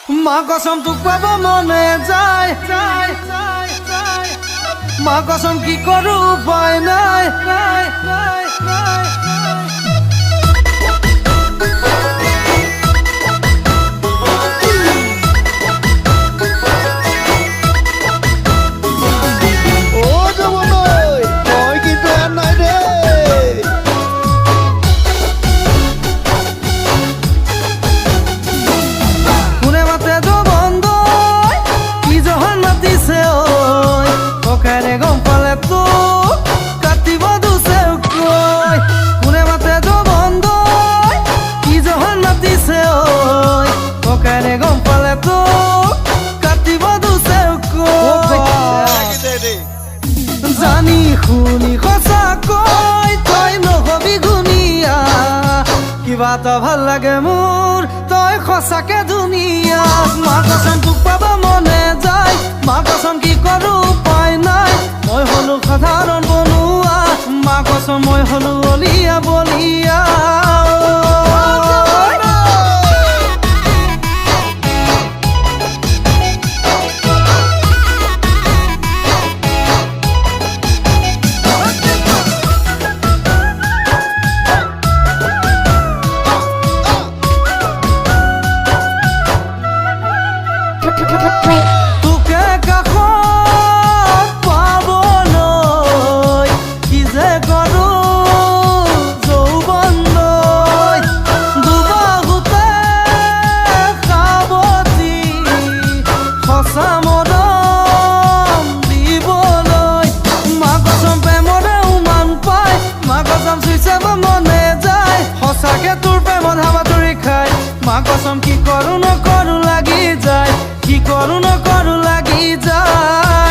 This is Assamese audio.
মা কসম তোক পাব মনে যায় মা কসম কি করু উপায় নাই জানি শুনি সঁচাকৈ তই নহবি গুণীয়া কিবা এটা ভাল লাগে মোৰ তই সঁচাকে ধুনীয়া মা কসম তোক পাব মনে যায় মা কসম কি কৰো উপায় নাই মই হলো সাধাৰণ বনুৱা মা কসম মই হলো অলিয়া বলিয়া তোকে কাষত পাবলৈ কি যে কৰো যৌৱন লৈ দুবাহুতে সাৱটি সঁচা মৰম দিবলৈ মা কসম প্ৰেমৰে উমান পাই মা কসম চুই চাব মনে যায় সঁচাকে তোৰ প্ৰেমত হাবাতৰি খাই মা কসম কি কৰো নকৰো লাগি যায় কি কৰো নকৰো লাগি যায়